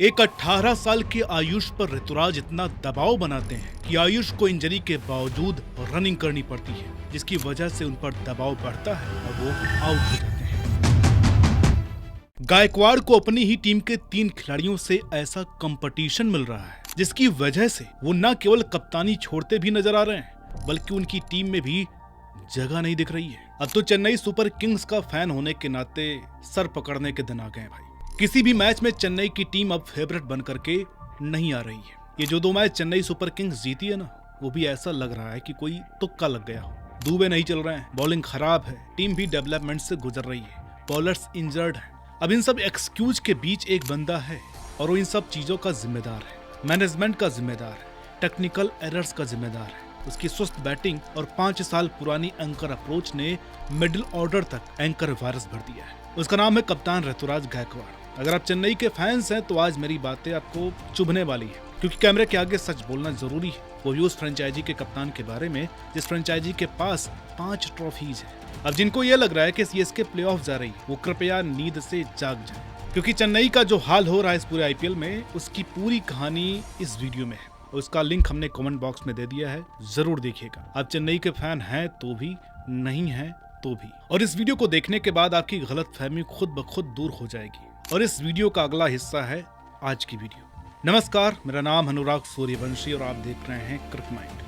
एक 18 साल के आयुष पर ऋतुराज इतना दबाव बनाते हैं कि आयुष को इंजरी के बावजूद रनिंग करनी पड़ती है, जिसकी वजह से उन पर दबाव बढ़ता है और वो आउट हो जाते हैं। गायकवाड़ को अपनी ही टीम के 3 खिलाड़ियों से ऐसा कंपटीशन मिल रहा है, जिसकी वजह से वो न केवल कप्तानी छोड़ते भी नजर आ रहे हैं, बल्कि उनकी टीम में भी जगह नहीं दिख रही है। अब तो चेन्नई सुपर किंग्स का फैन होने के नाते सर पकड़ने के दिन आ गए भाई। किसी भी मैच में चेन्नई की टीम अब फेवरेट बन करके नहीं आ रही है। ये जो 2 मैच चेन्नई सुपर किंग्स जीती है ना, वो भी ऐसा लग रहा है कि कोई तुक्का लग गया हो। दुबे नहीं चल रहे हैं, बॉलिंग खराब है, टीम भी डेवलपमेंट से गुजर रही है, बॉलर्स इंजर्ड हैं। अब इन सब एक्सक्यूज के बीच एक बंदा है और वो इन सब चीजों का जिम्मेदार है, मैनेजमेंट का जिम्मेदार है, टेक्निकल एरर्स का जिम्मेदार है। उसकी सुस्त बैटिंग और 5 साल पुरानी एंकर अप्रोच ने मिडिल ऑर्डर तक एंकर वायरस भर दिया है। उसका नाम है कप्तान ऋतुराज गायकवाड़। अगर आप चेन्नई के फैंस हैं तो आज मेरी बातें आपको चुभने वाली है, क्योंकि कैमरे के आगे सच बोलना जरूरी है, वो भी उस फ्रेंचाइजी के कप्तान के बारे में जिस फ्रेंचाइजी के पास 5 ट्रॉफीज है। अब जिनको ये लग रहा है कि सीएसके प्लेऑफ जा रही है, वो कृपया नींद से जाग जाए, क्योंकि चेन्नई का जो हाल हो रहा है इस पूरे आईपीएल में, उसकी पूरी कहानी इस वीडियो में है। उसका लिंक हमने कमेंट बॉक्स में दे दिया है, जरूर देखिएगा। आप चेन्नई के फैन हैं तो भी, नहीं हैं तो भी। और इस वीडियो को देखने के बाद आपकी गलतफहमी खुद ब खुद दूर हो जाएगी। और इस वीडियो का अगला हिस्सा है आज की वीडियो। नमस्कार, मेरा नाम अनुराग सूर्यवंशी और आप देख रहे हैं क्रिक माइंड।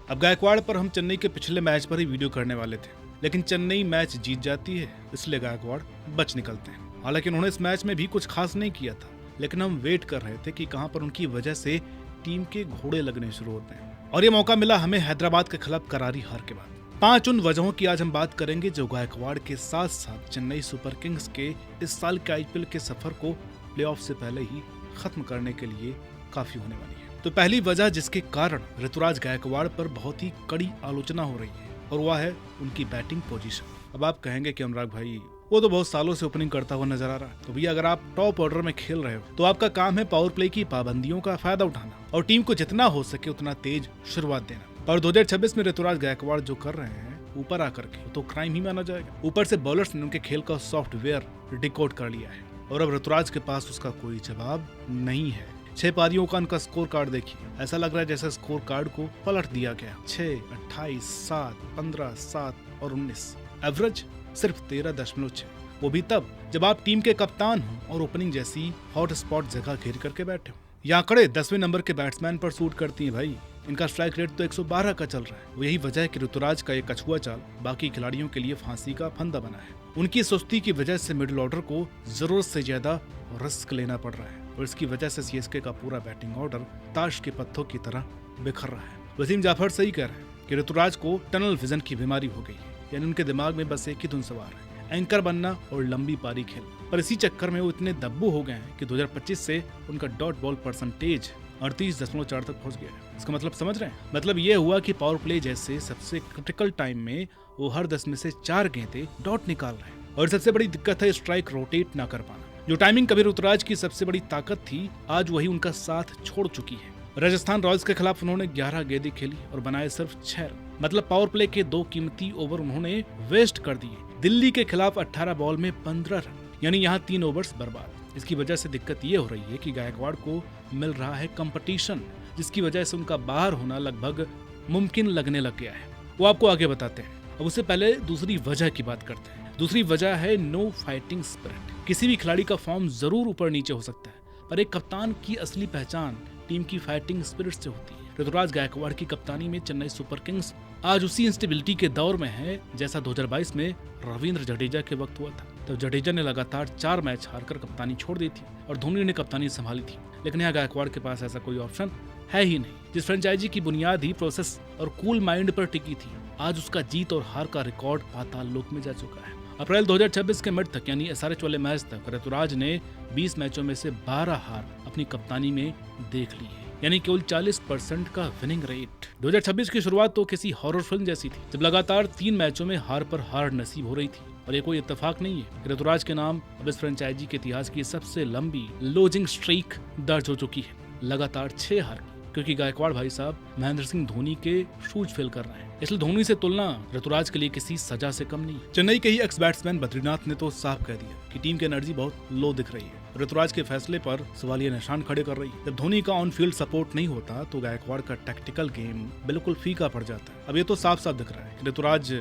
अब गायकवाड़ पर हम चेन्नई के पिछले मैच पर ही वीडियो करने वाले थे, लेकिन चेन्नई मैच जीत जाती है, इसलिए गायकवाड़ बच निकलते हैं। हालांकि उन्होंने इस मैच में भी कुछ खास नहीं किया था, लेकिन हम वेट कर रहे थे कि कहां पर उनकी वजह से टीम के घोड़े लगने शुरू होते हैं। और ये मौका मिला हमें हैदराबाद के खिलाफ करारी हार के बाद। 5 उन वजहों की आज हम बात करेंगे जो गायकवाड़ के साथ साथ चेन्नई सुपर किंग्स के इस साल के आईपीएल के सफर को प्लेऑफ से पहले ही खत्म करने के लिए काफी होने वाली है। तो पहली वजह जिसके कारण ऋतुराज गायकवाड़ पर बहुत ही कड़ी आलोचना हो रही है, और वह है उनकी बैटिंग पोजीशन। अब आप कहेंगे कि अनुराग भाई, वो तो बहुत सालों से ओपनिंग करता हुआ नजर आ रहा है। तो भैया, अगर आप टॉप ऑर्डर में खेल रहे हो तो आपका काम है पावर प्ले की पाबंदियों का फायदा उठाना और टीम को जितना हो सके उतना तेज शुरुआत देना। और 2026 में ऋतुराज गायकवाड़ जो कर रहे हैं ऊपर आकर के, तो क्राइम ही माना जाएगा। ऊपर से बॉलर्स ने उनके खेल का सॉफ्टवेयर डिकोड कर लिया है और अब ऋतुराज के पास उसका कोई जवाब नहीं है। 6 पारियों का उनका स्कोर कार्ड देखिए, ऐसा लग रहा है जैसे स्कोर कार्ड को पलट दिया गया। 6, 28, 7, 15, 7 और 19, एवरेज सिर्फ 13.6। वो भी तब जब आप टीम के कप्तान हो और ओपनिंग जैसी हॉट स्पॉट जगह घेर करके बैठे हो। ये आंकड़े 10वें नंबर के बैट्समैन पर सूट करती हैं भाई। इनका स्ट्राइक रेट तो 112 का चल रहा है। यही वजह है कि ऋतुराज का ये कछुआ चाल बाकी खिलाड़ियों के लिए फांसी का फंदा बना है। उनकी सुस्ती की वजह से मिडिल ऑर्डर को जरूरत से ज्यादा रिस्क लेना पड़ रहा है और इसकी वजह से सीएसके का पूरा बैटिंग ऑर्डर ताश के पत्तों की तरह बिखर रहा है। वसीम जाफर सही कह रहे हैं कि ऋतुराज को टनल विजन की बीमारी हो गई है, यानी उनके दिमाग में बस एक ही धुन सवार है, एंकर बनना और लंबी पारी खेल। पर इसी चक्कर में वो इतने दब्बू हो गए हैं कि 2025 से उनका डॉट बॉल परसेंटेज 38.4 तक पहुंच गया है। इसका मतलब समझ रहे हैं? मतलब ये हुआ कि पावर प्ले जैसे सबसे क्रिटिकल टाइम में वो हर 10 में से 4 गेंदें डॉट निकाल रहे हैं। और सबसे बड़ी दिक्कत है स्ट्राइक रोटेट ना कर पाना। जो टाइमिंग कभी ऋतुराज की सबसे बड़ी ताकत थी, आज वही उनका साथ छोड़ चुकी है। राजस्थान रॉयल्स के खिलाफ उन्होंने 11 गेंदें खेली और बनाए सिर्फ 6 रन। मतलब पावर प्ले के 2 कीमती ओवर उन्होंने वेस्ट कर दिए। दिल्ली के खिलाफ 18 बॉल में 15 रन, यानी यहाँ 3 ओवर्स बर्बाद। इसकी वजह से दिक्कत ये हो रही है कि गायकवाड़ को मिल रहा है कंपटीशन, जिसकी वजह से उनका बाहर होना लगभग मुमकिन लगने लग गया है। वो आपको आगे बताते हैं। अब उससे पहले दूसरी वजह की बात करते हैं। दूसरी वजह है नो फाइटिंग स्पिरिट। किसी भी खिलाड़ी का फॉर्म जरूर ऊपर नीचे हो सकता है, पर एक कप्तान की असली पहचान टीम की फाइटिंग स्पिरिट से होती है। ऋतुराज गायकवाड़ की कप्तानी में चेन्नई सुपर किंग्स आज उसी इंस्टेबिलिटी के दौर में है जैसा 2022 में रविंद्र जडेजा के वक्त हुआ था। तब जडेजा ने लगातार 4 मैच हारकर कप्तानी छोड़ दी थी और धोनी ने कप्तानी संभाली थी। लेकिन यहाँ गायकवाड़ के पास ऐसा कोई ऑप्शन है ही नहीं। जिस फ्रेंचाइजी की बुनियाद ही प्रोसेस और कूल माइंड पर टिकी थी, आज उसका जीत और हार का रिकॉर्ड पाताल लोक में जा चुका है। अप्रैल 2026 के मिड तक, यानी एसआरएच वाले मैच तक, ऋतुराज ने 20 मैचों में से 12 हार अपनी कप्तानी में देख ली है, यानी केवल 40% का विनिंग रेट। 2026 की शुरुआत तो किसी हॉरर फिल्म जैसी थी, जब लगातार 3 मैचों में हार पर हार नसीब हो रही थी। और ये कोई इत्तेफाक नहीं है, ऋतुराज के नाम अब इस फ्रेंचाइजी के इतिहास की सबसे लंबी लूजिंग स्ट्रीक दर्ज हो चुकी है, लगातार 6 हार की। क्योंकि गायकवाड़ भाई साहब महेंद्र सिंह धोनी के शूज फिल कर रहे हैं, इसलिए धोनी से तुलना ऋतुराज के लिए किसी सजा से कम नहीं। चेन्नई के ही एक्स बैट्समैन बद्रीनाथ ने तो साफ कह दिया कि टीम की एनर्जी बहुत लो दिख रही है, ऋतुराज के फैसले पर सवालिया निशान खड़े कर रही है। जब धोनी का ऑन फील्ड सपोर्ट नहीं होता तो गायकवाड़ का टैक्टिकल गेम बिल्कुल फीका पड़ जाता है। अब ये तो साफ साफ दिख रहा है कि ऋतुराज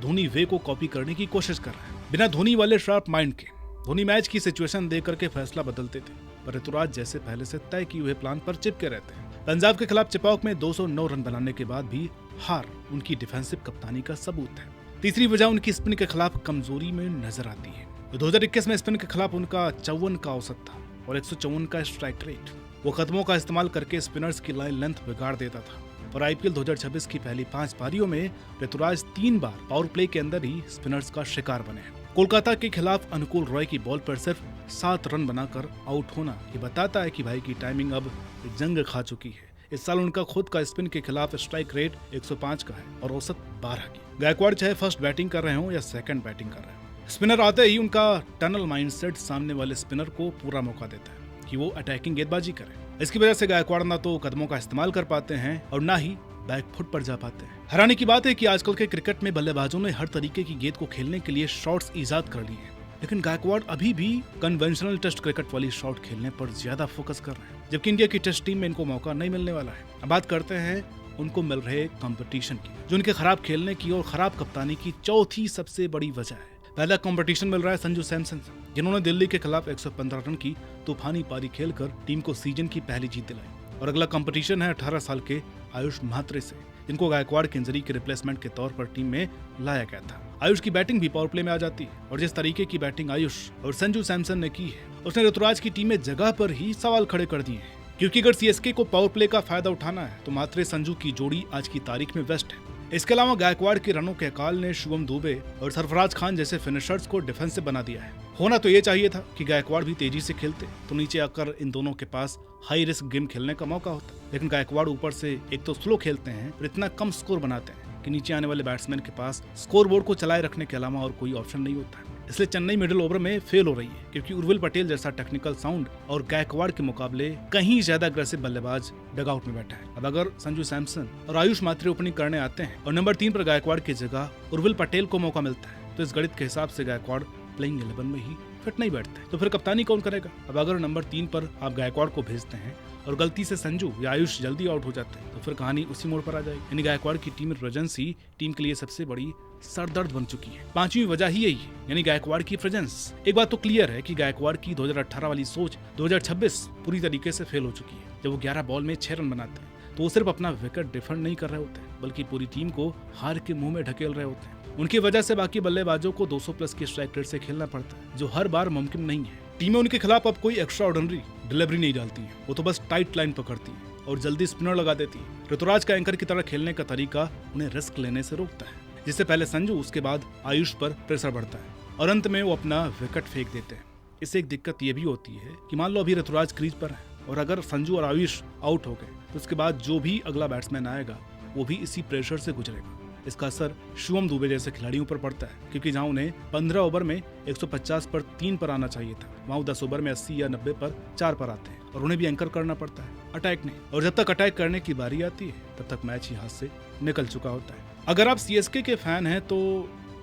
धोनी वे को कॉपी करने की कोशिश कर रहा है। बिना धोनी वाले शार्प माइंड के धोनी मैच की सिचुएशन देख करके फैसला बदलते थे, पर ऋतुराज जैसे पहले से तय किए हुए प्लान पर चिपके रहते हैं। पंजाब के खिलाफ चिपॉक में 209 रन बनाने के बाद भी हार उनकी डिफेंसिव कप्तानी का सबूत है। तीसरी वजह उनकी स्पिन के खिलाफ कमजोरी में नजर आती है। 2021 में स्पिन के खिलाफ उनका 54 का औसत था और 154 का स्ट्राइक रेट। वो कदमों का इस्तेमाल करके स्पिनर्स की लाइन लेंथ बिगाड़ देता था और आईपीएल 2026 की पहली 5 पारियों में ऋतुराज 3 बार पावर प्ले के अंदर ही स्पिनर्स का शिकार बने हैं। कोलकाता के खिलाफ अनुकूल रॉय की बॉल पर सिर्फ 7 रन बनाकर आउट होना ये बताता है कि भाई की टाइमिंग अब जंग खा चुकी है। इस साल उनका खुद का स्पिन के खिलाफ स्ट्राइक रेट 105 का है और औसत 12 की। गायकवाड़ चाहे फर्स्ट बैटिंग कर रहे हो या सेकंड बैटिंग कर रहे हो, स्पिनर आते ही उनका टनल माइंडसेट सामने वाले स्पिनर को पूरा मौका देता है कि वो अटैकिंग गेंदबाजी करे। इसकी वजह से गायकवाड़ ना तो कदमों का इस्तेमाल कर पाते हैं और ना ही बैक फुट पर जा पाते हैं। हैरानी की बात है कि आजकल के क्रिकेट में बल्लेबाजों ने हर तरीके की गेंद को खेलने के लिए शॉट्स ईजाद कर लिए हैं, लेकिन गायकवाड़ अभी भी कन्वेंशनल टेस्ट क्रिकेट वाली शॉट खेलने पर ज्यादा फोकस कर रहे हैं, जबकि इंडिया की टेस्ट टीम में इनको मौका नहीं मिलने वाला है। अब बात करते हैं उनको मिल रहे कंपटीशन की, जो उनके खराब खेलने की और खराब कप्तानी की चौथी सबसे बड़ी वजह है। पहला कंपटीशन मिल रहा है संजू सैमसन से, जिन्होंने दिल्ली के खिलाफ 115 रन की तूफानी पारी खेलकर टीम को सीजन की पहली जीत दिलाई। और अगला कंपटीशन है 18 साल के आयुष म्हात्रे से, जिनको गायकवाड़ की इंजरी के रिप्लेसमेंट के तौर पर टीम में लाया गया था। आयुष की बैटिंग भी पावर प्ले में आ जाती है और जिस तरीके की बैटिंग आयुष और संजू सैमसन ने की है, उसने ऋतुराज की टीम में जगह पर ही सवाल खड़े कर दिए हैं। क्योंकि अगर सीएसके को पावर प्ले का फायदा उठाना है तो म्हात्रे संजू की जोड़ी आज की तारीख में बेस्ट है। इसके अलावा गायकवाड़ के रनों के अकाल ने शुभम दुबे और सरफराज खान जैसे फिनिशर्स को डिफेंसिव बना दिया है। होना तो ये चाहिए था कि गायकवाड़ भी तेजी से खेलते तो नीचे आकर इन दोनों के पास हाई रिस्क गेम खेलने का मौका होता, लेकिन गायकवाड़ ऊपर से एक तो स्लो खेलते हैं और इतना कम स्कोर बनाते हैं कि नीचे आने वाले बैट्समैन के पास स्कोर बोर्ड को चलाए रखने के अलावा और कोई ऑप्शन नहीं होता है। इसलिए चेन्नई मिडिल ओवर में फेल हो रही है, क्योंकि उर्विल पटेल जैसा टेक्निकल साउंड और गायकवाड़ के मुकाबले कहीं ज्यादा अग्रेसिव बल्लेबाज डगआउट में बैठा है। अब अगर संजू सैमसन और आयुष म्हात्रे ओपनिंग करने आते हैं और नंबर 3 पर गायकवाड़ की जगह उर्विल पटेल को मौका मिलता है, तो इस गणित के हिसाब से गायकवाड़ प्लेइंग 11 में ही फिट नहीं बैठते, तो फिर कप्तानी कौन करेगा। अब अगर नंबर 3 पर आप गायकवाड़ को भेजते हैं और गलती से संजू या आयुष जल्दी आउट हो जाते हैं, तो फिर कहानी उसी मोड़ पर आ जाएगी। यानी गायकवाड़ की टीम प्रेजेंस ही टीम के लिए सबसे बड़ी सरदर्द बन चुकी है। 5वीं वजह ही यही है, यानी गायकवाड़ की प्रेजेंस। एक बात तो क्लियर है कि गायकवाड़ की 2018 वाली सोच 2026 पूरी तरीके से फेल हो चुकी है। जब वो 11 बॉल में 6 रन बनाते हैं तो वो सिर्फ अपना विकेट डिफेंड नहीं कर रहे होते, बल्कि पूरी टीम को हार के मुंह में ढकेल रहे होते हैं। उनकी वजह से बाकी बल्लेबाजों को 200 प्लस की स्ट्राइक रेट से खेलना पड़ता है, जो हर बार मुमकिन नहीं है। टीमें उनके खिलाफ अब कोई एक्स्ट्रा ऑर्डिनरी डिलीवरी नहीं डालती है, वो तो बस टाइट लाइन पकड़ती है और जल्दी स्पिनर लगा देती है। ऋतुराज का एंकर की तरह खेलने का तरीका उन्हें रिस्क लेने से रोकता है, जिससे पहले संजू उसके बाद आयुष पर प्रेशर बढ़ता है और अंत में वो अपना विकेट फेंक देते हैं। इससे एक दिक्कत ये भी होती है कि मान लो अभी ऋतुराज क्रीज पर है और अगर संजू और आयुष आउट हो गए तो उसके बाद जो भी अगला बैट्समैन आएगा वो भी इसी प्रेशर से गुजरेगा। इसका असर शुभम दुबे जैसे खिलाड़ियों पर पड़ता है, क्योंकि जहां उन्हें 15 ओवर में 150 पर 3 पर आना चाहिए था, वहां 10 ओवर में 80 या 90 पर 4 पर आते हैं और उन्हें भी एंकर करना पड़ता है, अटैक नहीं। और जब तक अटैक करने की बारी आती है तब तक मैच ही हाथ से निकल चुका होता है। अगर आप सीएसके के फैन हैं तो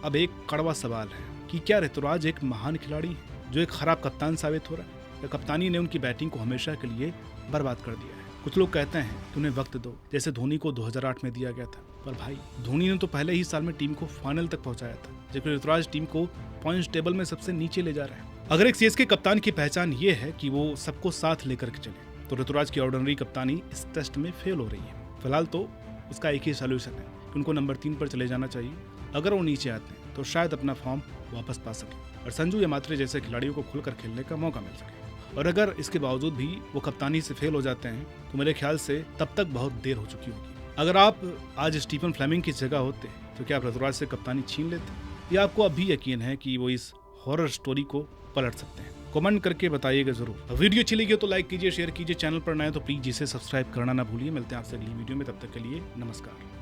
अब एक कड़वा सवाल है कि क्या ऋतुराज एक महान खिलाड़ी है जो एक खराब कप्तान साबित हो रहा है, या कप्तानी ने उनकी बैटिंग को हमेशा के लिए बर्बाद कर दिया है। कुछ लोग कहते हैं कि उन्हें वक्त दो, जैसे धोनी को 2008 में दिया गया था, पर भाई धोनी ने तो पहले ही साल में टीम को फाइनल तक पहुंचाया था, जबकि ऋतुराज टीम को पॉइंट्स टेबल में सबसे नीचे ले जा रहा है। अगर एक सीएसके कप्तान की पहचान ये है कि वो सबको साथ लेकर के चले, तो ऋतुराज की ऑर्डिनरी कप्तानी इस टेस्ट में फेल हो रही है। फिलहाल तो उसका एक ही सोल्यूशन है कि उनको नंबर 3 पर चले जाना चाहिए। अगर वो नीचे आते हैं तो शायद अपना फॉर्म वापस पा सके और संजू या म्हात्रे जैसे खिलाड़ियों को खुलकर खेलने का मौका मिल सके। और अगर इसके बावजूद भी वो कप्तानी से फेल हो जाते हैं तो मेरे ख्याल से तब तक बहुत देर हो चुकी होगी। अगर आप आज स्टीफन फ्लेमिंग की जगह होते तो क्या आप ऋतुराज से कप्तानी छीन लेते, या आपको अब भी यकीन है कि वो इस हॉरर स्टोरी को पलट सकते हैं? कमेंट करके बताइएगा जरूर। वीडियो अच्छी लगी हो तो लाइक कीजिए, शेयर कीजिए, चैनल पर नए तो प्लीज इसे सब्सक्राइब करना ना भूलिए। मिलते हैं आपसे अगली वीडियो में, तब तक के लिए नमस्कार।